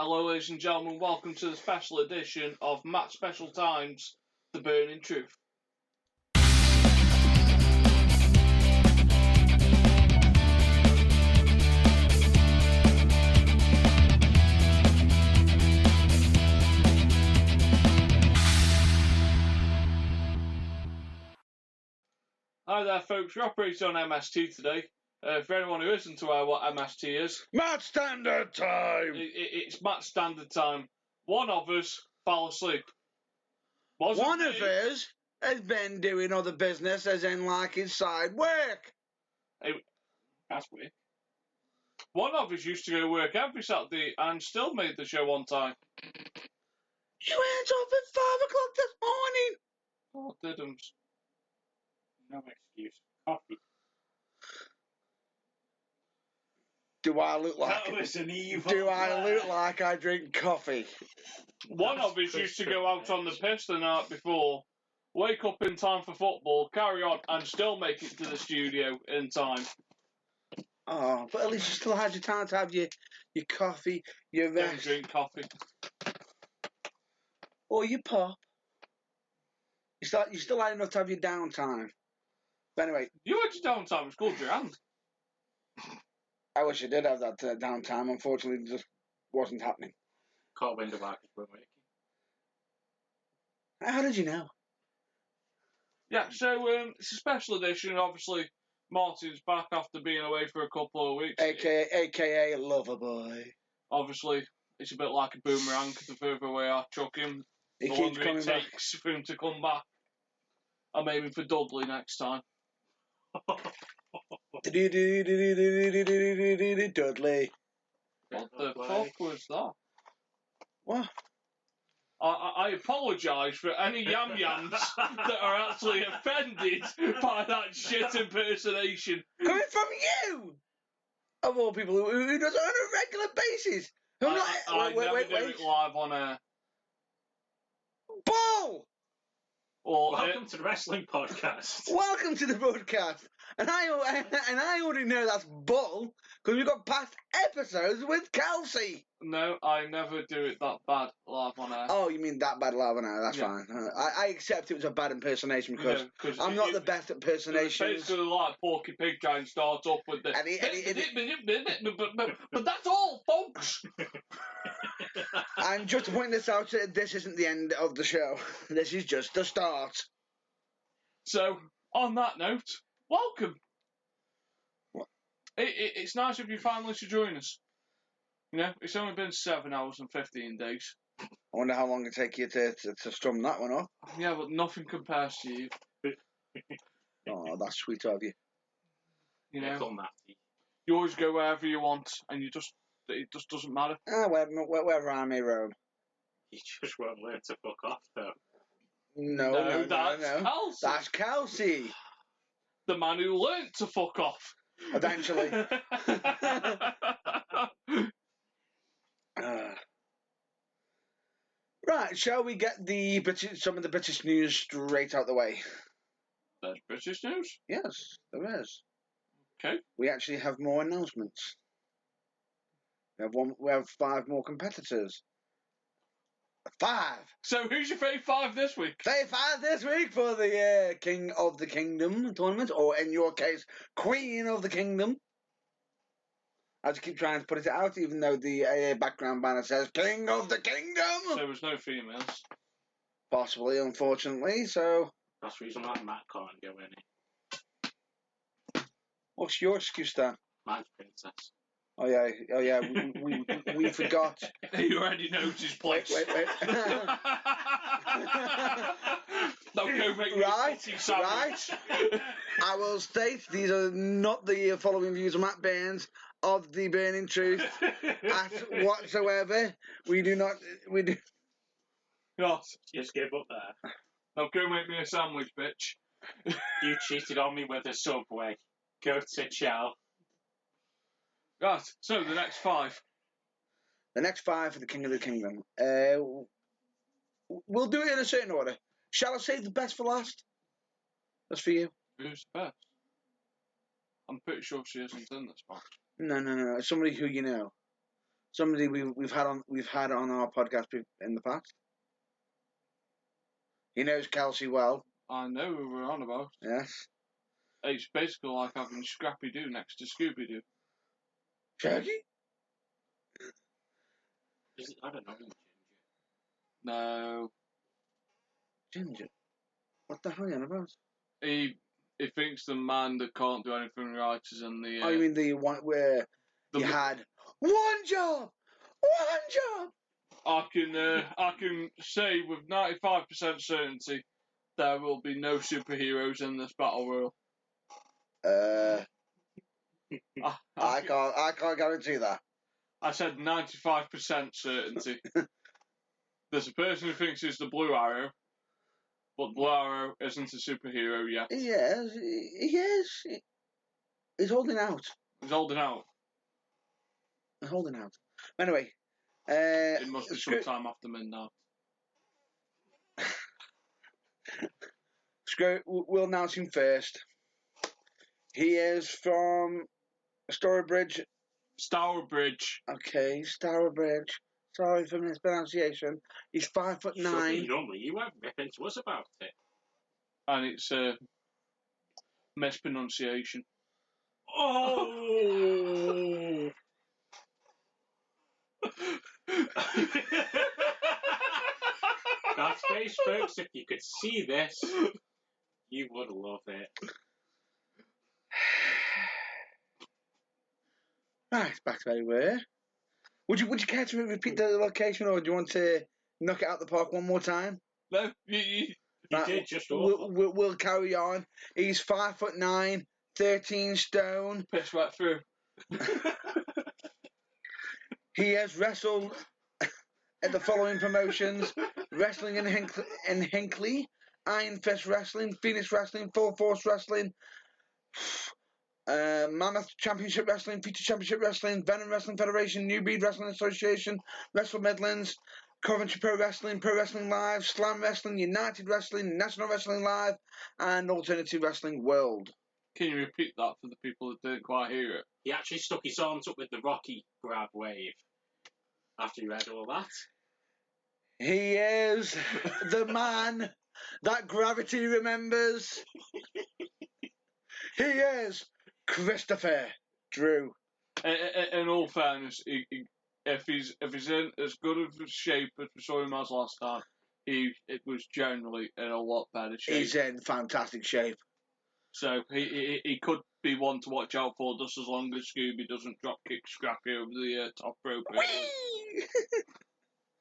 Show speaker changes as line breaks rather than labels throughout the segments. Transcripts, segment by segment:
Hello, ladies and gentlemen, welcome to the special edition of Matt Special Times, The Burning Truth. Hi there, folks. We're operating on MST today. For anyone who isn't aware what MST is,
Matt Standard Time!
It's Matt Standard Time. One of us fell asleep.
One of us has been doing other business, as in like his side work.
That's weird. One of us used to go to work every Saturday and still made the show on time.
You went up at 5 o'clock this morning.
Oh, diddums.
No excuse. Coffee.
Do I look like
That was an evil.
Do I look like I drink coffee?
One of us used to go out on the piss the night before, wake up in time for football, carry on, and still make it to the studio in time.
Oh, but at least you still had your time to have your coffee, your
Don't
rest,
drink coffee.
or your pop. You still had enough to have your downtime. But anyway,
You had your downtime, it's called your hand.
I wish I did have that downtime. Unfortunately, it just wasn't happening.
Caught wind of Marcus weren't working.
How did you know?
Yeah, so it's a special edition. Obviously, Martin's back after being away for a couple of weeks.
AKA Loverboy.
Obviously, it's a bit like a boomerang. The further away I chuck him,
He
the
keeps
longer
coming
it
back.
takes for him to come back. I'm aiming for Dudley next time.
Dudley.
What the fuck was that?
What?
I apologise for any yam-yams that are actually offended by that shit impersonation.
Coming from you! Of all people who does it on a regular basis.
I never do it live on air.
Bull!
Or
Welcome to the wrestling podcast.
Welcome to the broadcast. And I already know that's bull because we've got past episodes with Kelsey.
No, I never do it that bad live on air.
Oh, you mean that bad live now? That's
Yeah.
fine. I accept it was a bad impersonation because I'm not the best at
It's
impersonations.
basically like Porky Pig trying to start up with the... But that's all, folks!
And just to point this out, this isn't the end of the show. This is just the start.
So, on that note, welcome.
What?
It's nice of you finally to join us. You know, it's only been 7 hours and 15 days.
I wonder how long it take you to strum that one up.
Yeah, but nothing compares to you.
Oh, that's sweet of you.
You know,
Little Matty.
you always go wherever you want, and it just doesn't matter.
Wherever I may roam.
You just won't learn to fuck off, though.
No.
That's Kelsey,
That's Kelsey.
the man who learnt to fuck off.
Eventually. Right, shall we get some of the British news straight out the way?
There's British news.
Yes, there is.
Okay.
We actually have more announcements. We have 5 more competitors. 5!
So who's your fave 5 this week?
Say 5 this week for the King of the Kingdom tournament, or in your case, Queen of the Kingdom. I just keep trying to put it out, even though the background banner says King of the Kingdom.
So there's no females.
Possibly, unfortunately. So,
That's the reason why Matt can't go in it.
what's your excuse then?
Mine's Princess.
Oh yeah. We forgot.
You already knows his place.
Wait.
Now go make me a
Right.
potty sandwich.
I will state these are not the following views of Matt Burns of the Burning Truth at whatsoever. We do.
God.
Just give up there.
Now go make me a sandwich, bitch.
You cheated on me with a Subway. Go to Chow.
Right, so the next 5.
The next 5 for the King of the Kingdom. We'll do it in a certain order. Shall I save the best for last? That's for you.
Who's the best? I'm pretty sure she isn't in this match.
No. Somebody who you know. Somebody we've had on our podcast in the past. He knows Kelsey well.
I know who we're on about.
Yes.
It's basically like having Scrappy Doo next to Scooby Doo.
Shaggy?
I don't know.
No.
Ginger. What the hell are you on about?
He thinks the man that can't do anything right is in the.
Oh, you mean the one where you had one job? One job!
I can say with 95% certainty there will be no superheroes in this battle royal.
I can't guarantee that.
I said 95% certainty. There's a person who thinks he's the Blue Arrow, but Blue Arrow isn't a superhero yet.
He is. He's holding out.
He's holding out.
Anyway,
it must be sometime after midnight.
We'll announce him first. He is from Stourbridge. Okay, Stourbridge. Sorry for mispronunciation. He's 5'9".
Normally, you have ripping to us about it.
And it's mispronunciation.
Oh! That face, folks, if you could see this, you would love it.
Right, back to where we were. Would you care to repeat the location, or do you want to knock it out the park one more time?
No,
You did just
we'll carry on. He's 5'9", 13 stone.
Piss right through.
He has wrestled at the following promotions: wrestling in Hinckley, Iron Fist Wrestling, Phoenix Wrestling, Full Force Wrestling, Mammoth Championship Wrestling, Future Championship Wrestling, Venom Wrestling Federation, New Breed Wrestling Association, Wrestle Midlands, Coventry Pro Wrestling Live, Slam Wrestling, United Wrestling, National Wrestling Live, and Alternative Wrestling World.
Can you repeat that for the people that didn't quite hear it?
He actually stuck his arms up with the Rocky grab wave after you read all that.
He is the man that gravity remembers. He is Christopher Drew.
In all fairness, if he's in as good of a shape as we saw him as last time, it was generally in a lot better shape.
He's in fantastic shape.
So he could be one to watch out for, just as long as Scooby doesn't drop kick Scrappy over the top rope.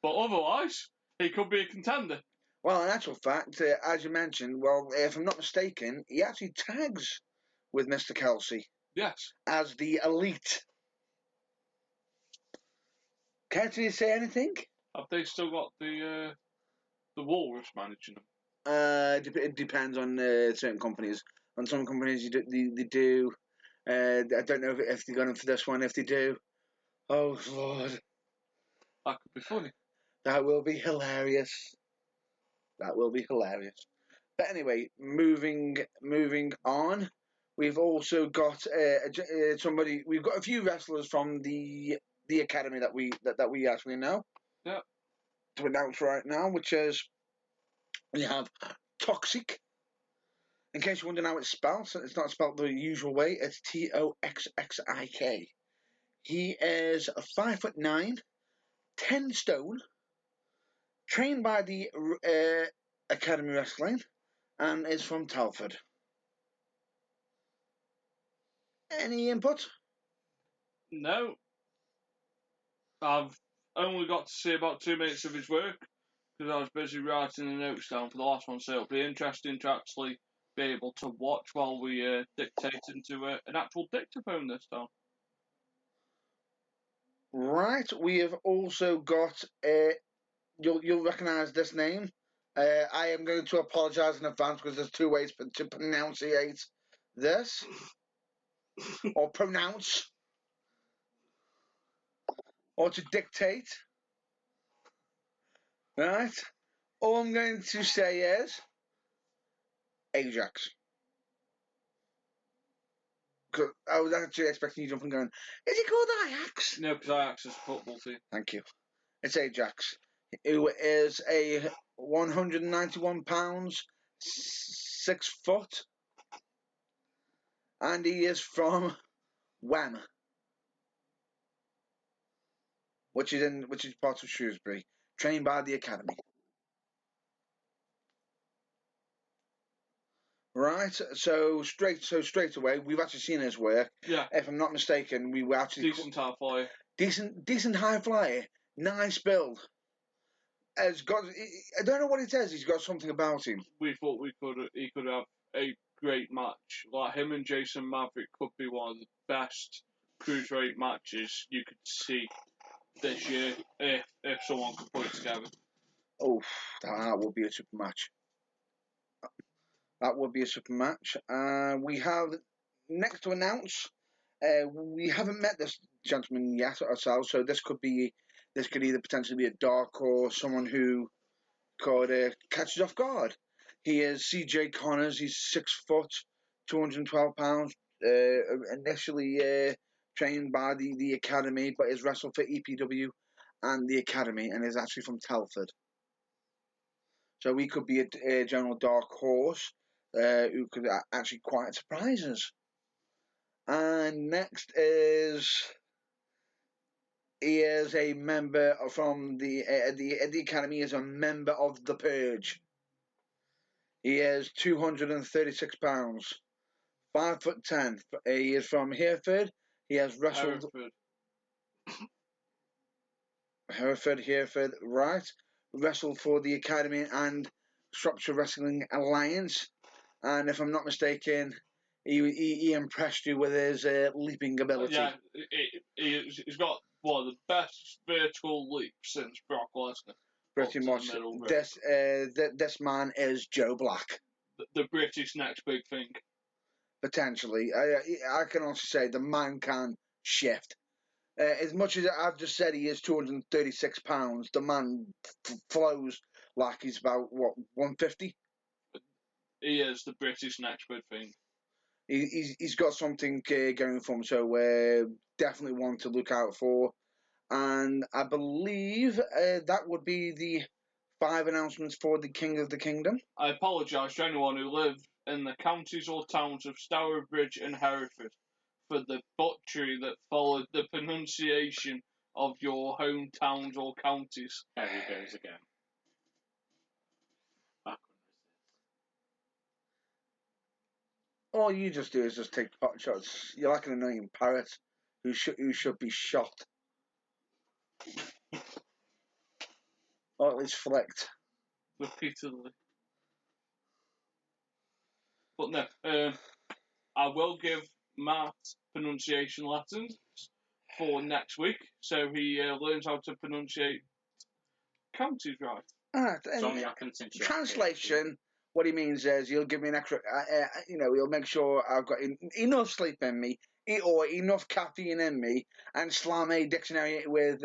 But otherwise, he could be a contender.
Well, in actual fact, as you mentioned, if I'm not mistaken, he actually tags with Mr. Kelsey.
Yes.
As the Elite. Care to say anything?
Have they still got the Walrus managing them?
It depends on certain companies. On some companies, they do. I don't know if they're going for this one. If they do, oh Lord,
that could be funny.
That will be hilarious. But anyway, moving on. We've also got somebody. We've got a few wrestlers from the academy that we actually know.
Yeah.
To announce right now, which is we have Toxic. In case you wonder how it's spelled, it's not spelled the usual way. It's Toxxik. He is 5'9", 10 stone, trained by the Academy Wrestling, and is from Telford. Any input?
No. I've only got to see about 2 minutes of his work because I was busy writing the notes down for the last one, so it'll be interesting to actually be able to watch while we dictate into an actual dictaphone this time.
Right, we have also got you'll recognise this name. I am going to apologise in advance because there's 2 ways to pronunciate this. Or pronounce. Or to dictate. Right? All I'm going to say is Ajax. 'cause I was actually expecting you to jump and going, is he called Ajax?
No, because Ajax is a football team.
Thank you. It's Ajax, who is a 191 pounds, 6 foot, and he is from Wem, which is part of Shrewsbury, trained by the academy. Right, so straight away, we've actually seen his work.
Yeah,
If I'm not mistaken, we were actually
decent high flyer.
decent high flyer, nice build. Has got, I don't know what it is. He's got something about him.
We thought he could have a great match. Like him and Jason Maverick could be one of the best cruiserweight matches you could see this year if someone could put it together.
Oh, that would be a super match. That would be a super match. We have next to announce. We haven't met this gentleman yet ourselves, so this could either potentially be a dark or someone who could catch us off guard. He is CJ Connors. He's 6 foot, 212 pounds. Initially trained by the academy, but has wrestled for EPW and the academy, and is actually from Telford. So we could be a general dark horse who could actually quite surprise us. And next he is a member from the academy. He is a member of the Purge. He is 236 pounds, 5'10". He is from Hereford. He has wrestled Hereford, right? Wrestled for the academy and Shropshire Wrestling Alliance. And if I'm not mistaken, he impressed you with his leaping ability.
Yeah, he's got one of the best vertical leaps since Brock Lesnar.
Pretty much. This man is Joe Black.
The British next big thing.
Potentially. I can also say the man can shift. As much as I've just said he is 236 pounds, the man flows like he's about, 150?
He is the British next big thing.
He's got something going for him, so definitely one to look out for. And I believe that would be the 5 announcements for the King of the Kingdom.
I apologise to anyone who lived in the counties or towns of Stourbridge and Hereford for the butchery that followed the pronunciation of your hometowns or counties.
There he goes again.
All you just do is just take pot shots. You're like an annoying parrot who should be shot. Or at least flicked.
Repeatedly. But no, I will give Matt pronunciation lessons for next week, so he learns how to pronunciate counties right.
Translation, what he means is he'll give me an extra, he'll make sure I've got enough sleep in me, or enough caffeine in me, and slam a dictionary with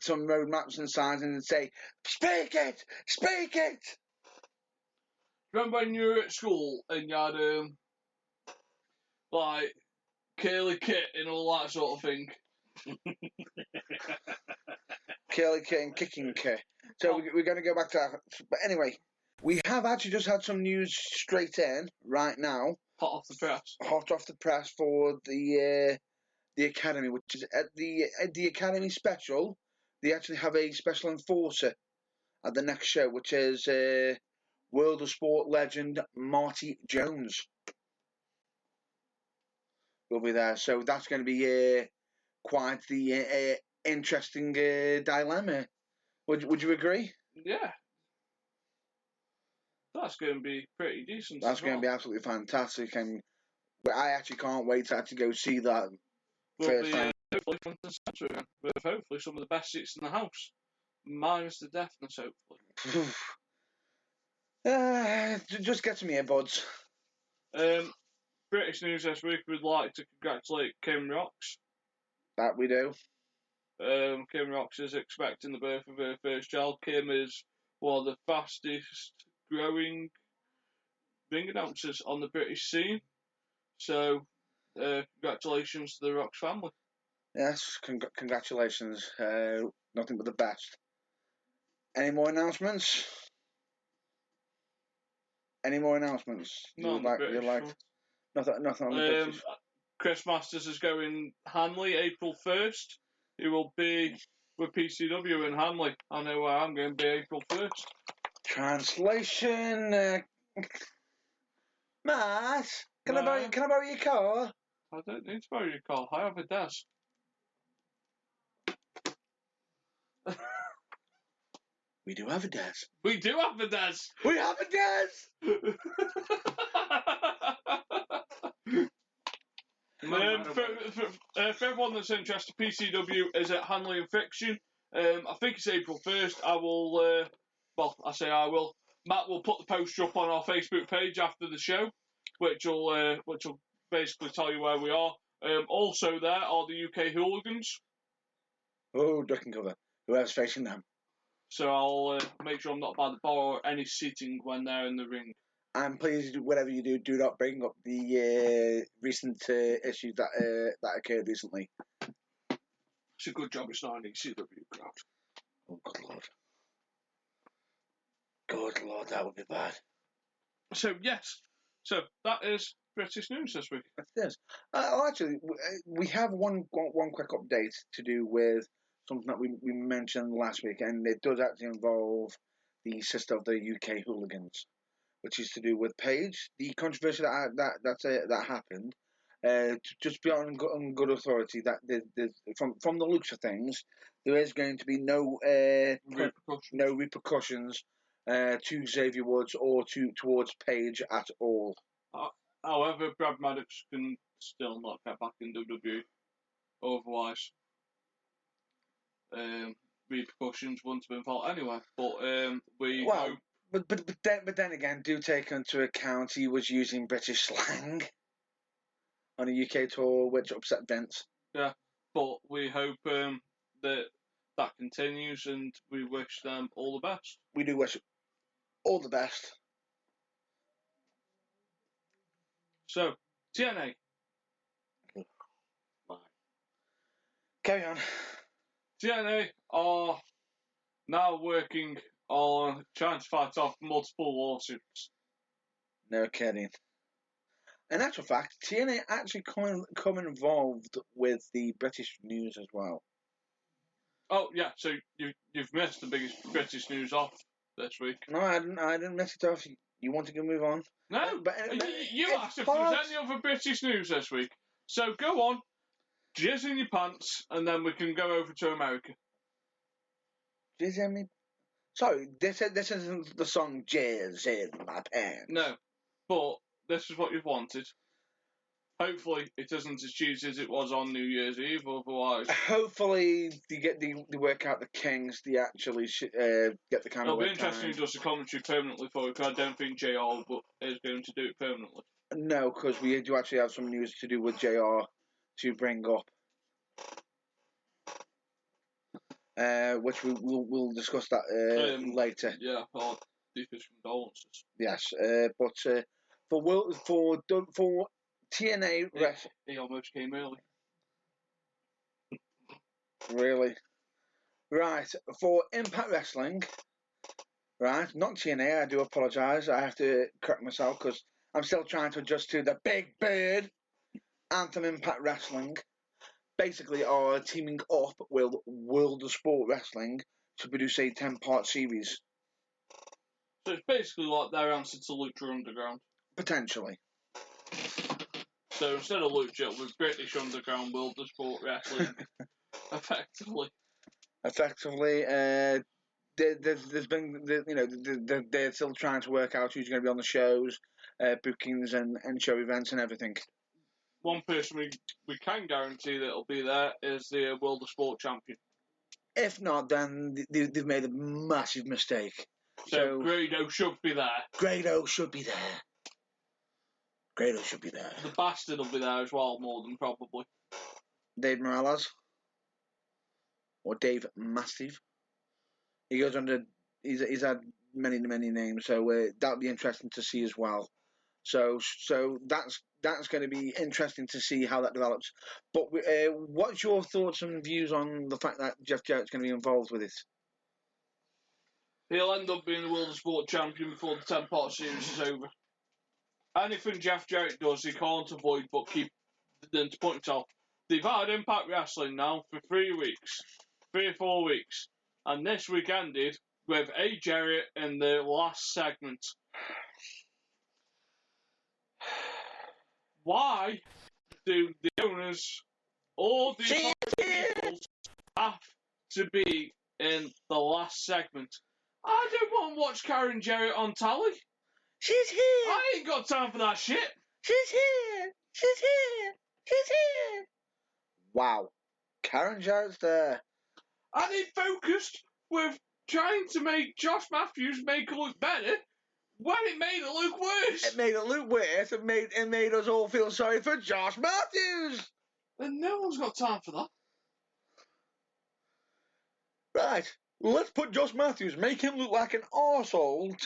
some road maps and signs and say, speak it!
Remember when you were at school and you had, like, curly kit and all that sort of thing?
Curly kit and kicking kit. So we're going to go back to that. But anyway, we have actually just had some news straight in right now.
Hot off the press
For the academy, which is at the academy special. They actually have a special enforcer at the next show, which is World of Sport legend Marty Jones will be there. So that's going to be quite the interesting dilemma. Would you agree?
Yeah. That's going to be pretty decent.
That's going to be absolutely fantastic, and I actually can't wait to actually go see that first time.
Hopefully front and centre again, with hopefully some of the best seats in the house, minus the deafness, hopefully.
Just get to me, buds.
British news this week, we'd like to congratulate Kim Rocks.
That we do.
Kim Rocks is expecting the birth of her first child. Kim is one of the fastest growing ring announcers on the British scene. So congratulations to the Rocks family.
Yes, congratulations. Nothing but the best. Any more announcements? Any more announcements?
Not on the British front.
Nothing on the British.
Chris Masters is going Hanley April 1st. He will be with PCW in Hanley. I know where I'm going to be April 1st.
Translation. Matt, can I borrow your car?
I don't need to borrow your car. I have a desk.
We do have a desk.
We do have a desk.
We have a desk.
For everyone that's interested, PCW is at Hanley and Fiction. I think it's April 1st. I will. I say I will. Matt will put the poster up on our Facebook page after the show, which will basically tell you where we are. Also, there are the UK Hooligans.
Oh, duck and cover. Whoever's facing them.
So I'll make sure I'm not by the bar or any seating when they're in the ring. And
please, whatever you do, do not bring up the recent issues that occurred recently.
It's a good job it's not an ECW crowd.
Oh, good lord. Good lord, that would be bad.
So, yes. So, that is British news this week.
Yes. Actually, we have one quick update to do with something that we mentioned last week, and it does actually involve the sister of the UK Hooligans, which is to do with Paige. The controversy that happened, just be on good authority that from the looks of things, there is going to be no repercussions to Xavier Woods or towards Paige at all.
However, Brad Maddox can still not get back in WWE. Otherwise, repercussions wouldn't have been felt anyway. But
But then again, do take into account he was using British slang on a UK tour, which upset Vince.
Yeah, but we hope that continues, and we wish them all the best.
We do wish all the best.
So, TNA.
Carry on.
TNA are now working on trying to fight off multiple lawsuits.
No kidding. In actual fact, TNA actually come involved with the British news as well.
Oh yeah, so you've missed the biggest British news off this week.
No, I didn't miss it off. You want to move on?
No, but you asked if there was any other British news this week. So go on, jizz in your pants, and then we can go over to America.
Jizz in me? Sorry, this isn't the song Jizz in My Pants.
No, but this is what you've wanted. Hopefully, it isn't as cheesy as it was on New Year's Eve. Otherwise,
hopefully they work out the Kings. They actually get the camera.
It'll be interesting who does the commentary permanently for it. Because I don't think JR is going to do it permanently.
No, because we do actually have some news to do with JR to bring up, which we'll discuss that later.
Yeah, or deepest condolences.
Yes, but for TNA wrestling,
he almost came early.
Really? Right, for Impact Wrestling, right, not TNA, I do apologise. I have to correct myself because I'm still trying to adjust to the Big Bird. Anthem Impact Wrestling basically are teaming up with World of Sport Wrestling to produce a 10-part series.
So it's basically like their answer to Lucha Underground.
Potentially.
So instead of Lucha, with British Underground World of Sport Wrestling, effectively.
There's been, they're still trying to work out who's going to be on the shows, bookings and show events and everything.
One person we can guarantee that will be there is the World of Sport champion.
If not, then they've made a massive mistake.
So Grado should be there.
Grado should be there.
The Bastard will be there as well, more than probably.
Dave Morales. Or Dave Mastiff. He goes under. He's had many names, so that'll be interesting to see as well. So that's that's going to be interesting to see how that develops. But what's your thoughts and views on the fact that Jeff Jarrett's going to be involved with this?
He'll end up being the World of Sport champion before the 10-part series is over. Anything Jeff Jarrett does, he can't avoid but keep them to point out. They've had Impact Wrestling now for 3 weeks, 3 or 4 weeks, and this week ended with A. Jarrett in the last segment. Why do the owners or the people have to be in the last segment? I don't want to watch Karen Jarrett on tally.
She's here.
I ain't got time for that shit.
She's here. She's here. She's here. Wow. Karen Jarrett's there.
And it focused with trying to make Josh Matthews make it look better when it made it look worse.
It made it look worse. It made us all feel sorry for Josh Matthews.
And no one's got time for that.
Right. Let's put Josh Matthews, make him look like an arsehole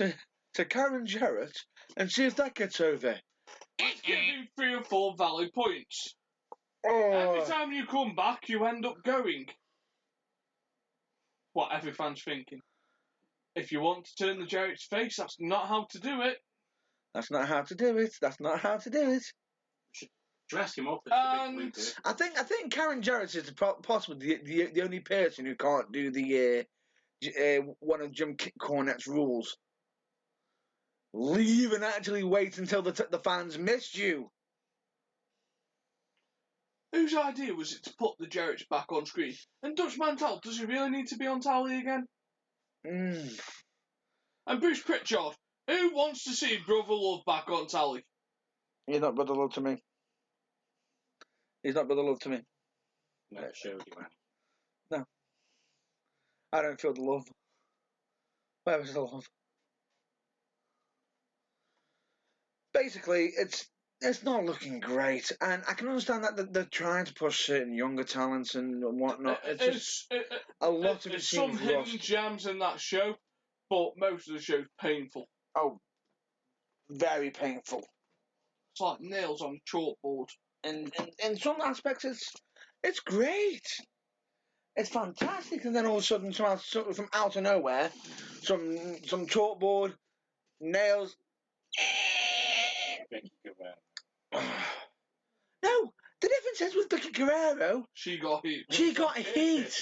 to Karen Jarrett, and see if that gets over.
Let's give you 3 or 4 valid points.
Oh.
Every time you come back, you end up going. What every fan's thinking. If you want to turn the Jarrett's face, that's not how to do it.
That's not how to do it. That's not how to do it.
Dress him up as the big blue bird.
I think Karen Jarrett is possibly the only person who can't do the one of Jim Cornette's rules. Leave and actually wait until the fans missed you.
Whose idea was it to put the Jarretts back on screen? And Dutch Mantel, does he really need to be on tally again?
Mm.
And Bruce Pritchard, who wants to see Brother Love back on tally?
He's not Brother Love to me. He's not Brother Love to me.
Never showed you, man.
No. I don't feel the love. Where was the love? Basically, it's not looking great, and I can understand that they're trying to push certain younger talents and whatnot. It's just a lot of it
some
seems
hidden
lost.
gems in that show, but most of the show's painful.
Oh, very painful.
It's like nails on a chalkboard.
And in some aspects, it's great. It's fantastic, and then all of a sudden, from out of nowhere, some chalkboard, nails.
Becky Guerrero.
No, the difference is with Becky Guerrero,
She got hit.
she got hit,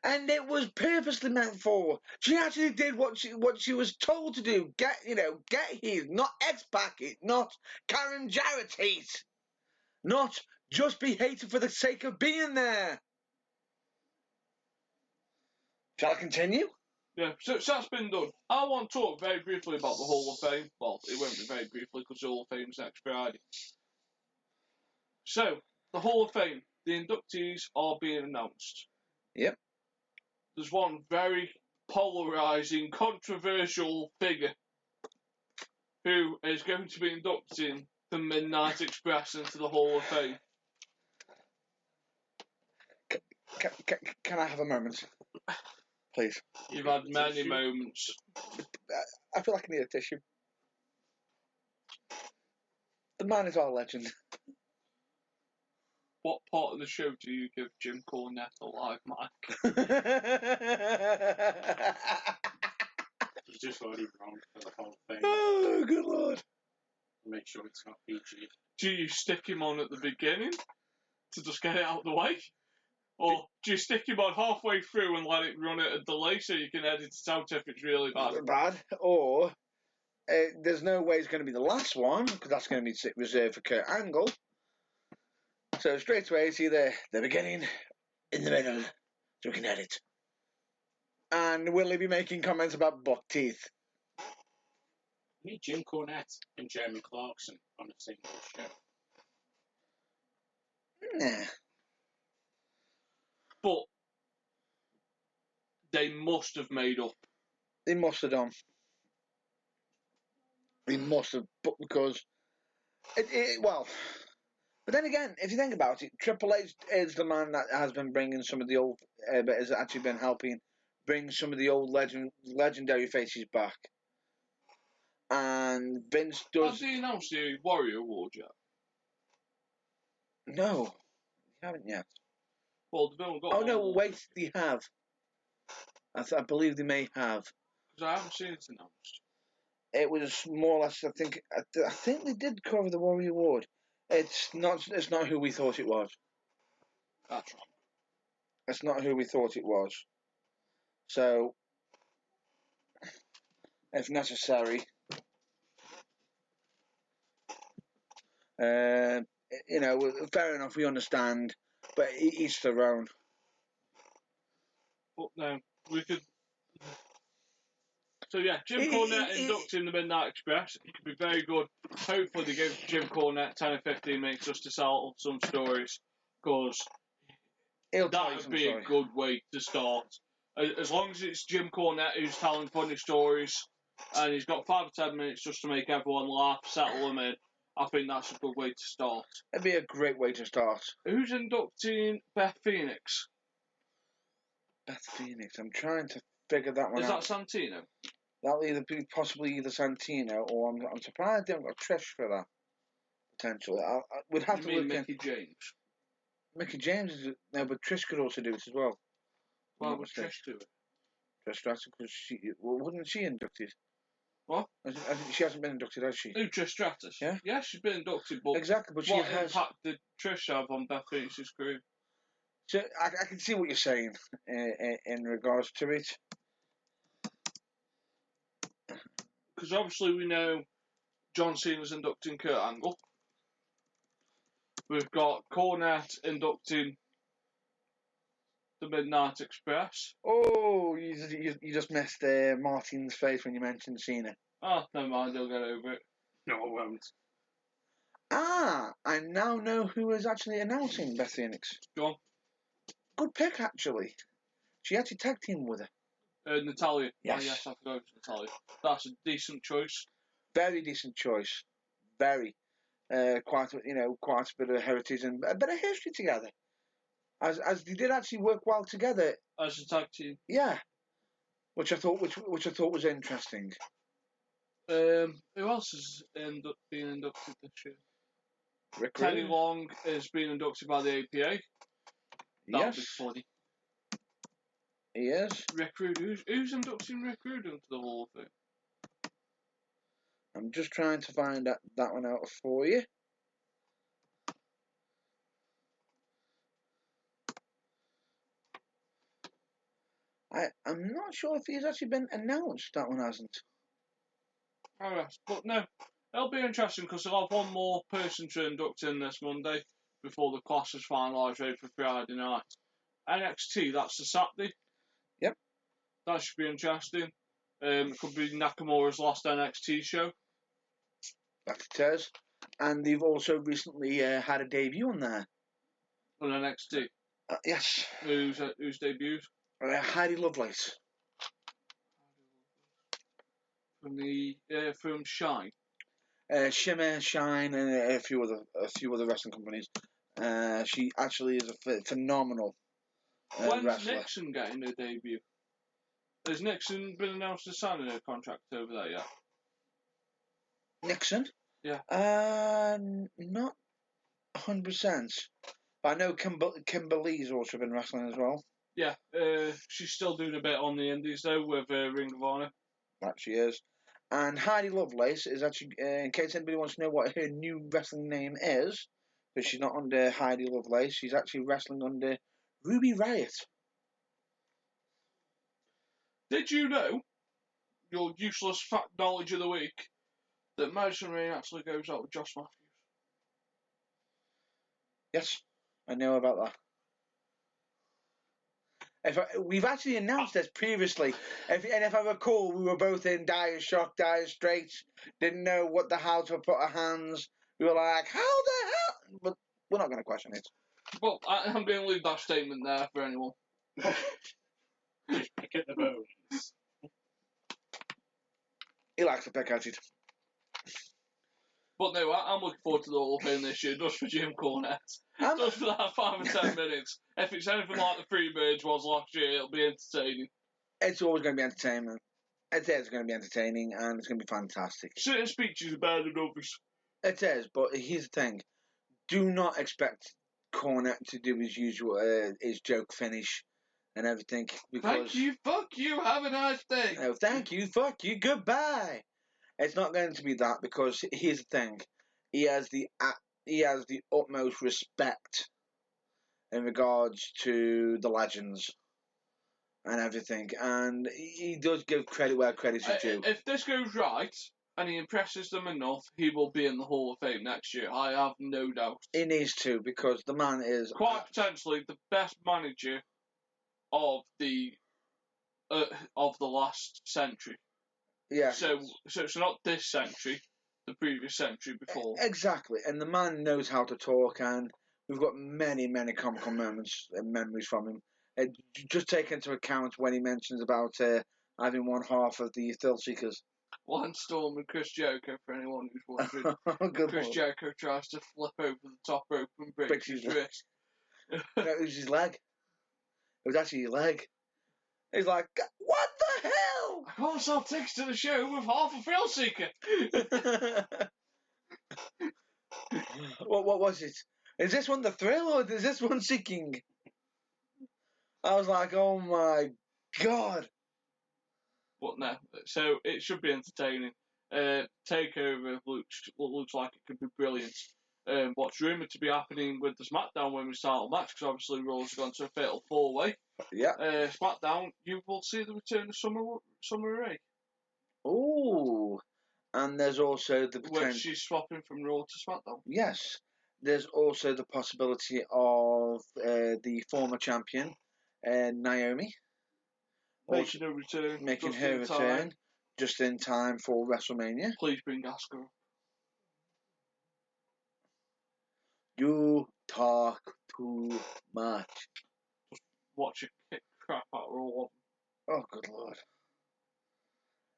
and it was purposely meant for. She actually did what she was told to do. Get heat, not X-Pac it, not Karen Jarrett heat, not just be hated for the sake of being there. Shall I continue?
Yeah, so that's been done. I want to talk very briefly about the Hall of Fame. Well, it won't be very briefly because the Hall of Fame's next Friday. So, the Hall of Fame, the inductees are being announced.
Yep.
There's one very polarising, controversial figure who is going to be inducting the Midnight Express into the Hall of Fame.
Can I have a moment? Please.
You've had many moments.
I feel like I need a tissue. The man is our legend.
What part of the show do you give Jim Cornette a live mic?
He's just already wrong for the whole thing.
Oh, good lord.
Make sure it's not PG.
Do you stick him on at the beginning to just get it out of the way? Or do you stick him on halfway through and let it run at a delay so you can edit it out if it's really bad?
Or there's no way it's going to be the last one because that's going to be reserved for Kurt Angle. So straight away it's either the beginning, in the middle, so we can edit. And will he be making comments about buck teeth?
We need Jim Cornette and Jeremy Clarkson on a single show.
Nah.
But they must have made up.
They must have done. They must have, but because well. But then again, if you think about it, Triple H is the man that has been bringing some of the old, but has actually been helping bring some of the old legendary faces back. And Vince does.
Has he announced the Warrior Award yet?
No, you haven't yet.
Well, they've only got
Oh
one
no,
more.
wait, they have. I believe they may have.
Because I haven't seen it announced.
It was more or less. I think they did cover the Warrior Award. It's not. It's not who we thought it was.
That's wrong.
It's not who we thought it was. So, if necessary, fair enough. We understand, but each their own.
But no, we could. So yeah, Jim Cornette inducting the Midnight Express. It could be very good. Hopefully they give Jim Cornette 10 or 15 minutes just to sell some stories, because that would be a good way to start. As long as it's Jim Cornette who's telling funny stories, and he's got 5 or 10 minutes just to make everyone laugh, settle them in, I think that's a good way to start.
It'd be a great way to start.
Who's inducting Beth Phoenix?
Beth Phoenix. I'm trying to figure that one out.
Is that Santino?
That'll either be possibly Santino, or I'm surprised they haven't got Trish for that. Potentially, we'd have to look
Mickey James.
Mickey James is no, but Trish could also do it as well.
Why would Trish do it?
Trish Stratus, because wasn't she inducted?
What?
She hasn't been inducted, has she?
Who, Trish Stratus?
Yeah.
Yeah, she's been inducted, but
exactly. But
what impact did Trish have on Beth Phoenix's career?
So I can see what you're saying in regards to it.
Because obviously we know John Cena's inducting Kurt Angle. We've got Cornette inducting the Midnight Express.
Oh, you just missed Martin's face when you mentioned Cena.
Oh, never mind, he'll get over it.
No, I won't.
I now know who is actually announcing Beth Phoenix.
Go on.
Good pick, actually. She actually tag teamed with her.
Natalia.
Yes.
Oh, yes, I forgot it was Natalia. That's a decent choice.
Very decent choice. Very. Quite a bit of heritage and a bit of history together. As they did actually work well together.
As a tag team.
Yeah. Which I thought was interesting.
Who else has been inducted this year?
Rick
Teddy
Rude.
Long has been inducted by the APA. That'll
Yes.
be funny.
He is.
Rick Rude. Who's inducting Rick Rude into the Hall of Fame?
I'm just trying to find that one out for you. I'm not sure if he's actually been announced. That one hasn't.
Oh, yes. But no, it'll be interesting because they'll have one more person to induct in this Monday before the class is finalised ready for Friday night. NXT, that's the Saturday.
Yep.
That should be interesting. It could be Nakamura's last NXT show.
That it is. And they've also recently had a debut on there.
On NXT.
Yes.
Who's debuted?
Heidi Lovelace.
From Shine.
Shimmer, Shine, and a few other wrestling companies. She actually is a phenomenal
When's
wrestler.
Nixon getting her debut? Has Nixon been announced as signing her contract over there yet?
Nixon?
Yeah.
Not 100%. I know Kimberly's also been wrestling as well.
Yeah, she's still doing a bit on the indies though with Ring of Honor.
That she is. And Heidi Lovelace is actually, in case anybody wants to know what her new wrestling name is, because she's not under Heidi Lovelace, she's actually wrestling under Ruby Riott.
Did you know, your useless fact knowledge of the week, that Madison Rayne actually goes out with Josh Matthews?
Yes, I know about that. We've actually announced this previously. If I recall, we were both in dire shock, dire straits, didn't know how to put our hands. We were like, how the hell? But we're not going to question it.
Well, I'm going to leave that statement there for anyone.
Pick at the bones.
He likes to pick at it.
But no, I'm looking forward to the Hall of Fame this year, just for Jim Cornette. Just for that 5 or 10 minutes. If it's anything like the Freebirds was last year, it'll be entertaining.
It's always going to be entertainment. It is going to be entertaining, and it's going to be fantastic.
Certain speeches are better than others.
It is, but here's the thing. do not expect Cornette to do his usual, his joke finish and everything. Because,
Thank you, fuck you, have a nice day.
Oh, thank you, fuck you, goodbye. It's not going to be that, because here's the thing: he has the utmost respect in regards to the legends and everything, and he does give credit where credit is due.
If this goes right and he impresses them enough, he will be in the Hall of Fame next year. I have no doubt.
He needs to, because the man is
Quite potentially the best manager of the last century.
Yeah.
So it's not this century, the previous century before.
Exactly, and the man knows how to talk, and we've got many, many comical moments and memories from him. Just take into account when he mentions about having one half of the Thrill Seekers.
Lance Storm and Chris Jericho, for anyone who's wondering.
Good
Chris
one.
Jericho tries to flip over the top rope and breaks his wrist.
No, it was his leg. It was actually his leg. He's like, what the hell?
I can't sell tickets to the show with half a Thrill Seeker.
What was it? Is this one the Thrill, or is this one Seeking? I was like, oh my god.
But no, so it should be entertaining. Takeover looks like it could be brilliant. What's rumoured to be happening with the SmackDown Women's title match, because obviously Raw's gone to a fatal 4-way.
Yeah.
SmackDown, you will see the return of Summer Rae.
Ooh. And there's also the potential.
Which she's swapping from Raw to SmackDown.
Yes. There's also the possibility of the former champion, Naomi.
Making her return.
Making her return just in time for WrestleMania.
Please bring Asuka up.
You talk too much.
Just watch her kick crap out of all of them.
Oh, good lord.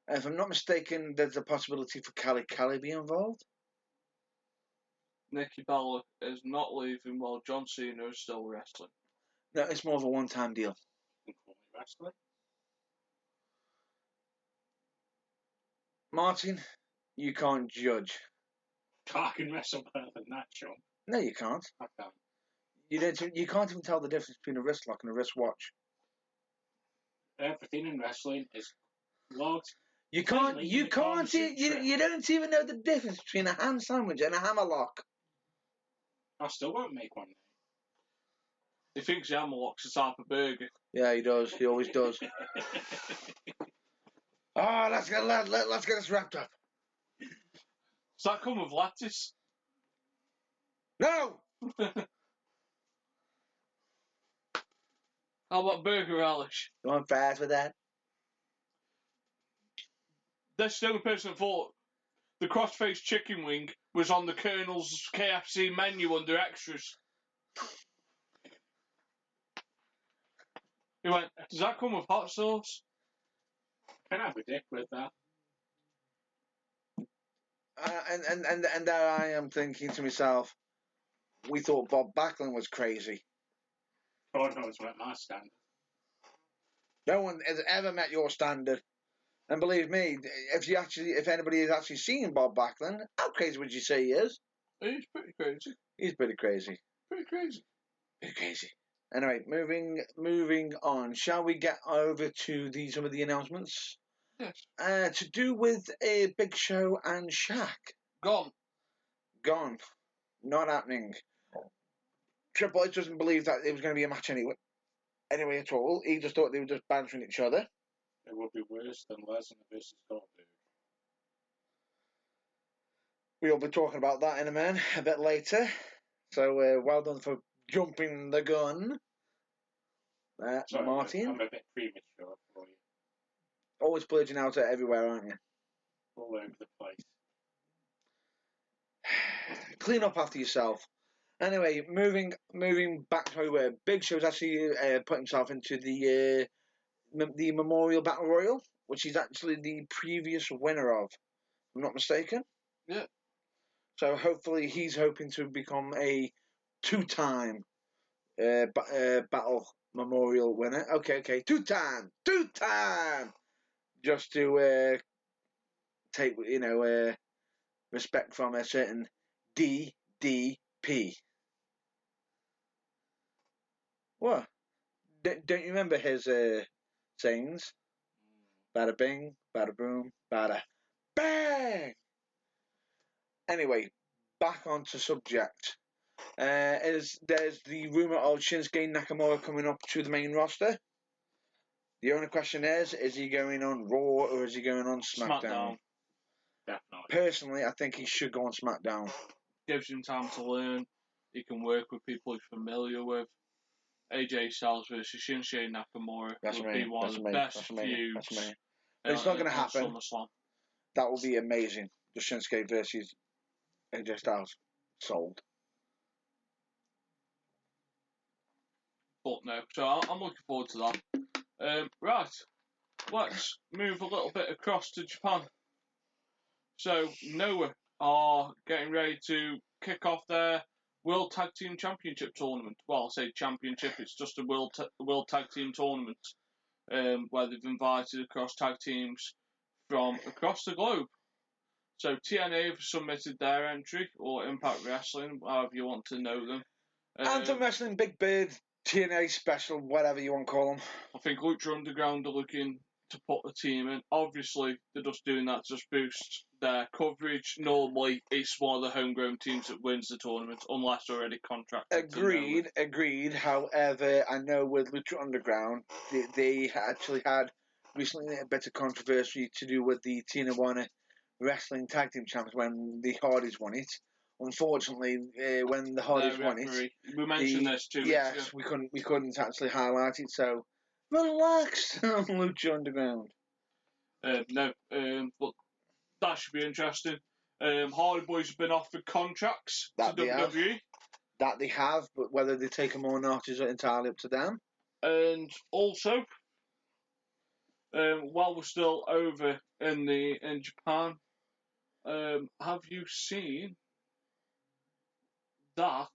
If I'm not mistaken, there's a possibility for Kelly be involved.
Nikki Bella is not leaving while John Cena is still wrestling.
No, it's more of a one-time deal.
Wrestling?
Martin, you can't judge.
I can wrestle better than that, Sean.
No, you can't.
I can't.
You can't even tell the difference between a wrist lock and a wristwatch.
Everything in wrestling is locked.
You don't even know the difference between a ham sandwich and a hammerlock.
I still won't make one.
He thinks the hammerlock's a type of burger.
Yeah, he does. He always does. Oh, let's get this wrapped up.
Does that come with lettuce?
No!
How about burger relish?
You want fries with that?
That's the only person that thought the cross-faced chicken wing was on the Colonel's KFC menu under extras. He went, does that come with hot sauce?
Can I have a dick with that?
And there I am thinking to myself, we thought Bob Backlund was crazy.
God knows what my standard.
No one has ever met your standard. And believe me, if anybody has actually seen Bob Backlund, how crazy would you say he is?
He's pretty crazy.
He's pretty crazy.
Pretty crazy.
Pretty crazy. Anyway, moving on. Shall we get over to some of the announcements?
Yes.
To do with a Big Show and Shaq.
Gone.
Not happening. Triple H doesn't believe that it was going to be a match anyway at all. He just thought they were just bantering each other.
It would be worse than Lesnar versus Goldberg.
We'll be talking about that in a bit later. So well done for jumping the gun.
Sorry,
Martin.
I'm a bit premature for you.
Always splurging out everywhere, aren't you?
All over the place.
Clean up after yourself. Anyway, moving back to where Big Show's actually put himself into the Memorial Battle Royal, which he's actually the previous winner of. If I'm not mistaken.
Yeah.
So hopefully he's hoping to become a two-time Battle Memorial winner. Okay, two-time, just to take respect from a certain DDP. P. What? Don't you remember his sayings? Bada bing, bada boom, bada bang. Anyway, back onto subject. There's the rumor of Shinsuke Nakamura coming up to the main roster. The only question is he going on Raw or is he going on SmackDown?
Definitely.
Personally, I think he should go on SmackDown.
Gives him time to learn. He can work with people he's familiar with. AJ Styles versus Shinsuke Nakamura would be one of the best feuds.
But it's not going to happen.
SummerSlam.
That will be amazing. The Shinsuke versus AJ Styles. Sold.
But no, so I'm looking forward to that. Right, let's move a little bit across to Japan. So Noah are getting ready to kick off their World Tag Team Championship tournament. Well, I say championship, it's just a World Tag Team tournament where they've invited across tag teams from across the globe. So TNA have submitted their entry, or Impact Wrestling, however you want to know them.
Anthem Wrestling, Big Bird, TNA Special, whatever you want to call them.
I think Lucha Underground are looking to put a team in. Obviously, they're just doing that to just boost their coverage. Normally, it's one of the homegrown teams that wins the tournament, unless they're already contracted.
Agreed. However, I know with Lucha Underground, they actually had recently a bit of controversy to do with the Tijuana Wrestling Tag Team Champs when the Hardys won it. Unfortunately, when the Hardys won it,
we mentioned this too.
Yes, we couldn't actually highlight it. So relax, Lucha Underground.
No, but that should be interesting. Hardy Boys have been offered contracts to WWE.
That they have, but whether they take them or not is entirely up to them.
And also, while we're still over in Japan, have you seen that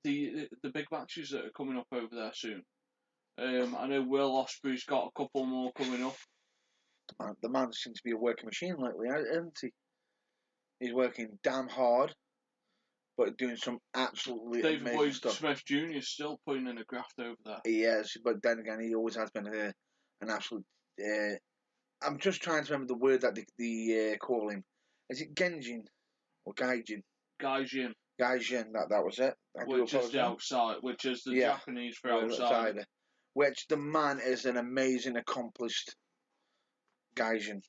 the big matches that are coming up over there soon? I know Will Ospreay's got a couple more coming up.
The man seems to be a working machine lately, isn't he? He's working damn hard, but doing some absolutely
David
amazing
Boyd
stuff.
Smith Jr. is still putting in a graft over there.
He is, but then again, he always has been an absolute. I'm just trying to remember the word that they call him. Is it Genjin or Gaijin?
Gaijin.
That was it.
Which is the outside, which is the Japanese for outsider.
Which the man is an amazing, accomplished Gaijin.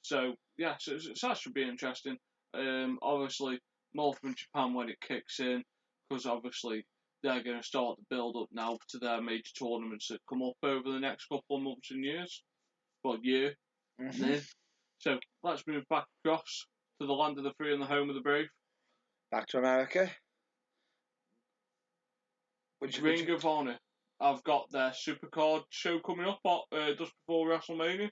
So, yeah, so that should be interesting. Obviously, North from Japan when it kicks in, because obviously they're going to start the build-up now to their major tournaments that come up over the next couple of months and years. Well, year.
Mm-hmm.
So, let's move back across to the land of the free and the home of the brave.
Back to America.
Ring of Honor. I've got their Supercard show coming up just before WrestleMania.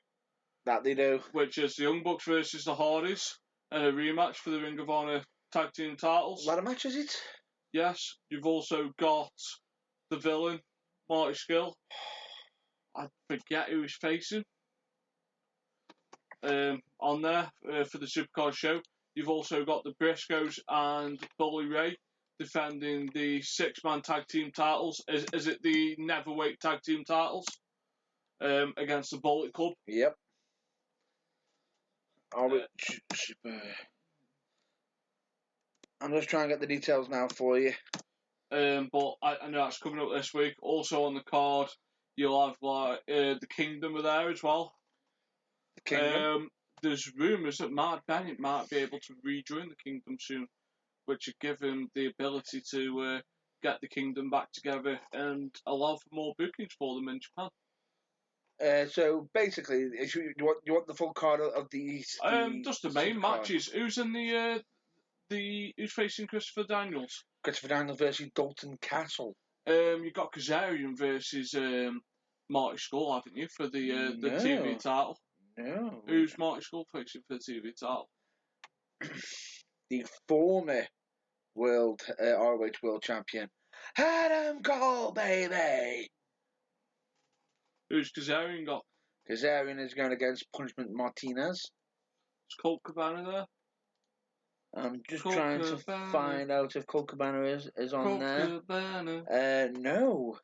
That they do.
Which is the Young Bucks versus the Hardys, and a rematch for the Ring of Honor tag team titles.
What a match is it?
Yes. You've also got the villain, Marty Scurll. I forget who he's facing. On there for the Supercard show. You've also got the Briscoes and Bully Ray defending the 6-man tag team titles. Is it the Neverweight tag team titles? Against the Bullet Club.
Yep. I'm just trying to get the details now for you.
But I know that's coming up this week. Also on the card, you'll have the Kingdom are there as well.
The Kingdom?
There's rumours that Mark Bennett might be able to rejoin the Kingdom soon, which would give him the ability to get the Kingdom back together and allow for more bookings for them in Japan.
So basically, you want the full card of the
just the main matches. Who's in who's facing Christopher Daniels?
Christopher Daniels versus Dalton Castle.
You've got Kazarian versus Marty Scurll, haven't you, for the TV title?
No.
Who's Marty Scurll facing for the TV title?
The former ROH World Champion, Adam Cole, baby.
Who's Kazarian got?
Kazarian is going against Punishment Martinez.
Is Colt Cabana there?
I'm just
Colt
trying to
Cabana.
find out if Colt Cabana is on
Colt
there.
Cabana.
No.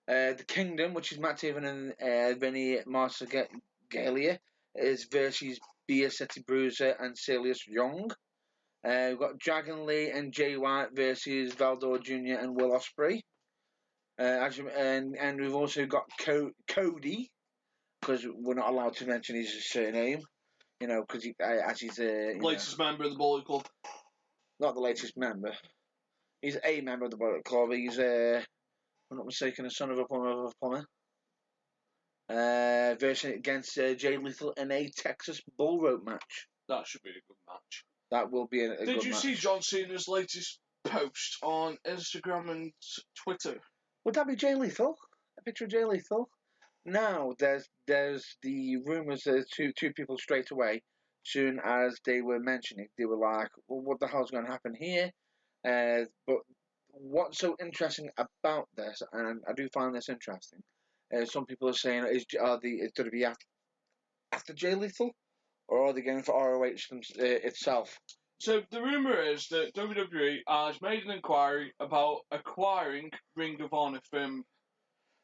The Kingdom, which is Matt Taven and Vinny Marseglia, is versus Bia City Bruiser and Silas Young. We've got Dragon Lee and Jay White versus Valdor Jr. and Will Ospreay. And we've also got Cody, because we're not allowed to mention his surname, because he's
Latest member of the Bullet Club.
not the latest member. He's a member of the Bullet Club. He's, if I'm not mistaken, a son of a plumber. Versus against Jay Lethal in a Texas bull rope match.
That should be a good match.
That will be a good match.
Did you see John Cena's latest post on Instagram and Twitter?
Would that be Jay Lethal? A picture of Jay Lethal? Now, there's the rumours that two people straight away, soon as they were mentioning, they were like, well, what the hell's going to happen here? But what's so interesting about this, and I do find this interesting, some people are saying, is going to be after Jay Lethal? Or are they going for ROH itself?
So the rumour is that WWE has made an inquiry about acquiring Ring of Honor from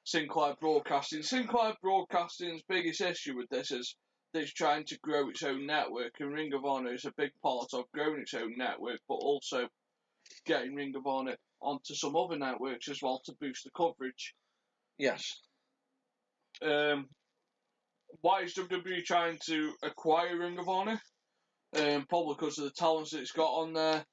Sinclair Broadcasting. Sinclair Broadcasting's biggest issue with this is that it's trying to grow its own network, and Ring of Honor is a big part of growing its own network, but also getting Ring of Honor onto some other networks as well to boost the coverage.
Yes.
Why is WWE trying to acquire Ring of Honor? Probably because of the talents that it's got on there,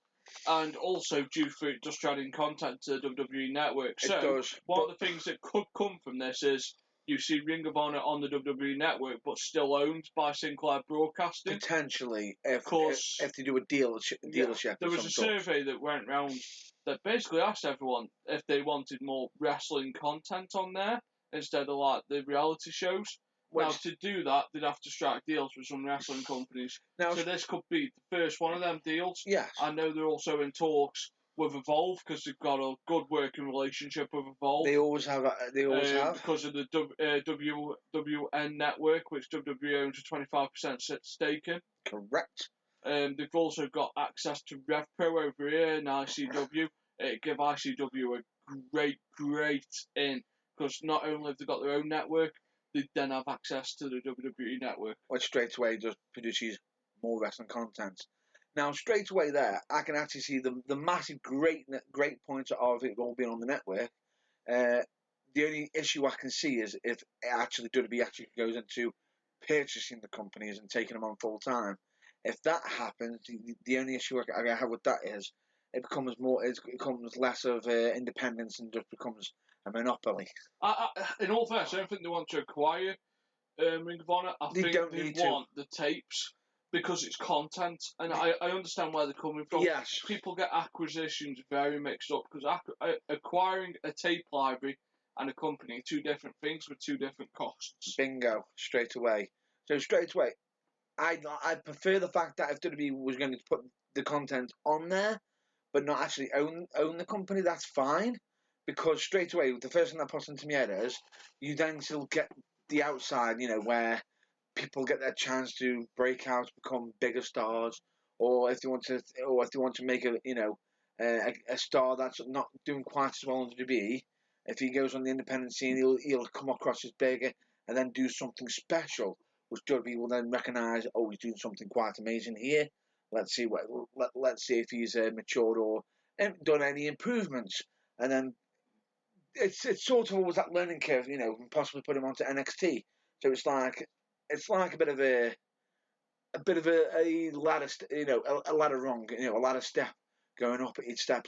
and also due for it just adding content to the WWE network. So,
it does.
One of the things that could come from this is you see Ring of Honor on the WWE network, but still owned by Sinclair Broadcasting.
Potentially, if they do a dealership.
There was a survey that went round that basically asked everyone if they wanted more wrestling content on there instead of like the reality shows. Now, to do that, they'd have to strike deals with some wrestling companies. So this could be the first one of them deals.
Yes.
I know they're also in talks with Evolve because they've got a good working relationship with Evolve.
They always have.
Because of the WWN network, which WWE owns a 25% stake in.
Correct.
They've also got access to RevPro over here in ICW. It give ICW a great in because not only have they got their own network, they then have access to the WWE network.
Which straight away just produces more wrestling content. Now, straight away there, I can actually see the massive great point of it all being on the network. The only issue I can see is if actually WWE actually goes into purchasing the companies and taking them on full time. If that happens, the only issue I have with that is it becomes less of independence and just becomes a monopoly.
In all fairness, I don't think they want to acquire Ring of Honor. I think they want the tapes because it's content, and I understand where they're coming from.
Yes.
People get acquisitions very mixed up because acquiring a tape library and a company are two different things with two different costs.
Bingo, straight away. So straight away, I prefer the fact that if WWE was going to put the content on there, but not actually own the company, that's fine. Because straight away, the first thing that pops into my head is you then still get the outside, where people get their chance to break out, become bigger stars, or if they want to make a star that's not doing quite as well in WWE. If he goes on the independent scene, he'll come across as bigger and then do something special, which WWE will then recognise. Oh, he's doing something quite amazing here. Let's see if he's matured or done any improvements, and then it's sort of always that learning curve, and possibly put him onto NXT. So it's like a bit of a ladder, a ladder rung, a ladder step going up each step.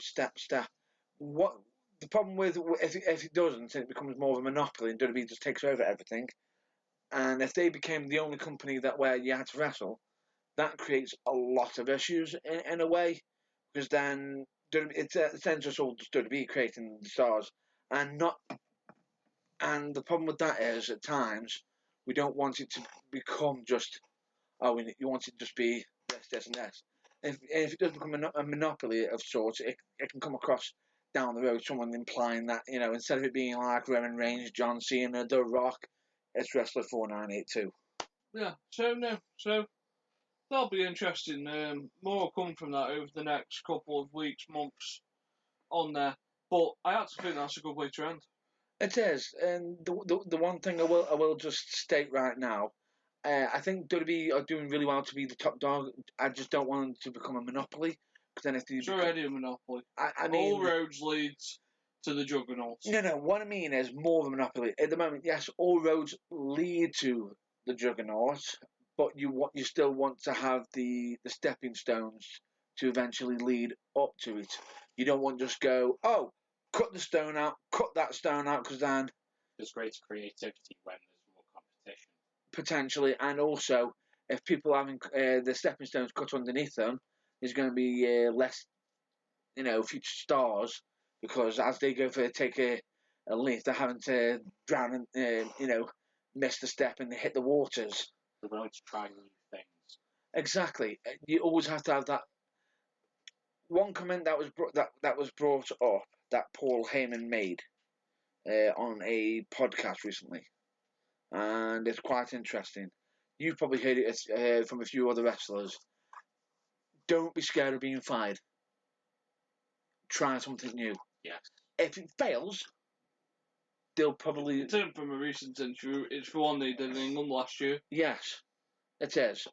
What the problem with if it doesn't, it becomes more of a monopoly, and WWE just takes over everything. And if they became the only company where you had to wrestle, that creates a lot of issues in a way, because then it's just all just WWE creating the stars, and the problem with that is at times we don't want it to become just you want it to just be this and this. If it does become a monopoly of sorts, it can come across down the road someone implying that instead of it being like Roman Reigns, John Cena, The Rock, it's Wrestler 4982.
Yeah. So that'll be interesting. More will come from that over the next couple of weeks, months on there. But I actually think that's a good way to end.
It is, and the one thing I will just state right now, I think WWE are doing really well to be the top dog. I just don't want them to become a monopoly, because then if they
It's already a monopoly.
I mean,
all roads lead to the juggernauts.
No. What I mean is more of a monopoly at the moment. Yes, all roads lead to the juggernaut, but you still want to have the stepping stones to eventually lead up to it. You don't want to just go, oh, cut the stone out, cut that stone out, because then
there's greater creativity when there's more competition.
Potentially, and also if people are having the stepping stones cut underneath them, there's going to be less, future stars, because as they go for take a leap, they're having to drown and miss the step and hit the waters.
They're willing to try new things.
Exactly. You always have to have that. One comment that was brought up that Paul Heyman made on a podcast recently, and it's quite interesting. You've probably heard it from a few other wrestlers. Don't be scared of being fired. Try something new.
Yeah.
If it fails, they'll probably.
It's in from a recent interview. It's for one they did in England last year.
Yes, it is.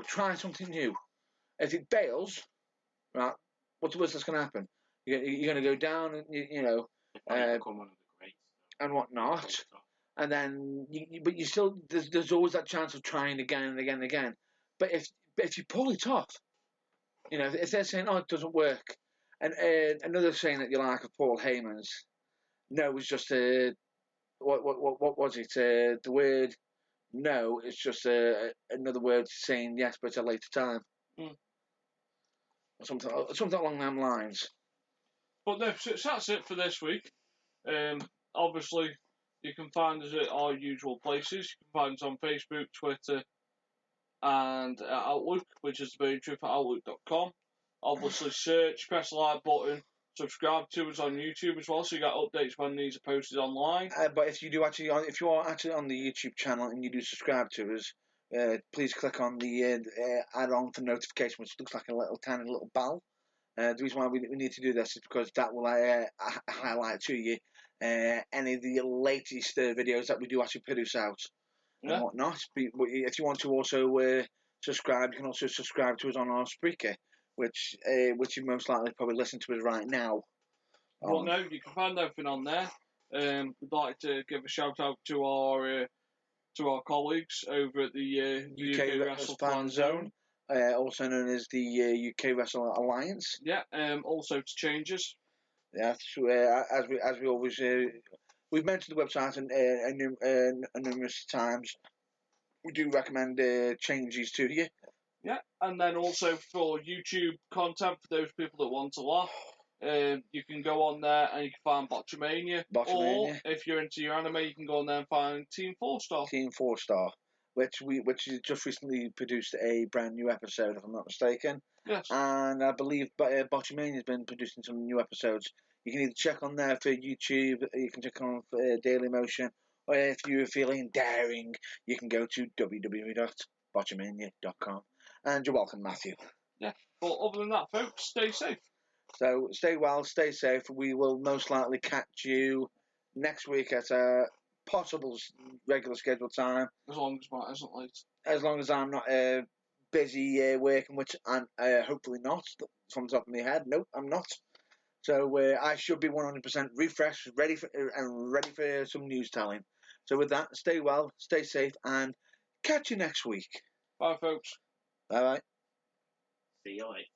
Try something new. If it fails, right, what's the worst that's going to happen? You're going to go down, and
become one of the greats,
and whatnot. And then, but you still there's always that chance of trying again and again and again. But if you pull it off, if they're saying, oh, it doesn't work, and another saying that you like of Paul Heyman's, no, it's just what was it? The word no, it's just another word saying yes, but at a later time. Something along them lines.
But no, so that's it for this week. Obviously, you can find us at our usual places. You can find us on Facebook, Twitter, and Outlook, which is thebirdtruth@outlook.com. Obviously, search, press the like button, subscribe to us on YouTube as well, so you get updates when these are posted online.
But if you are actually on the YouTube channel and you do subscribe to us, please click on the add-on for notification, which looks like a tiny little bell. The reason why we need to do this is because that will highlight to you any of the latest videos that we do actually produce out and whatnot. But if you want to also subscribe, you can also subscribe to us on our Spreaker, which you most likely probably listen to us right now.
Well, no, you can find everything on there. We'd like to give a shout out to our colleagues over at the UK Wrestle Fan Zone.
Also known as the UK Wrestle Alliance.
Yeah, also to Changes.
Yeah, as we always we've mentioned the website numerous times. We do recommend Changes to you.
Yeah, and then also for YouTube content for those people that want to laugh, you can go on there and you can find Botchamania. Or if you're into your anime, you can go on there and find Team 4-Star.
Team 4-Star. Which just recently produced a brand new episode, if I'm not mistaken.
Yes.
And I believe Botchamania has been producing some new episodes. You can either check on there for YouTube, you can check on for Daily Motion, or if you're feeling daring, you can go to www.botchamania.com. And you're welcome, Matthew.
Yeah. But other than that, folks, stay safe.
So stay well, stay safe. We will most likely catch you next week at a possible regular scheduled time.
As long as Matt isn't late.
As long as I'm not busy working, which I'm hopefully not. From the top of my head, nope, I'm not. So I should be 100% refreshed, ready for some news telling. So with that, stay well, stay safe, and catch you next week.
Bye, folks.
Bye bye.
See you later.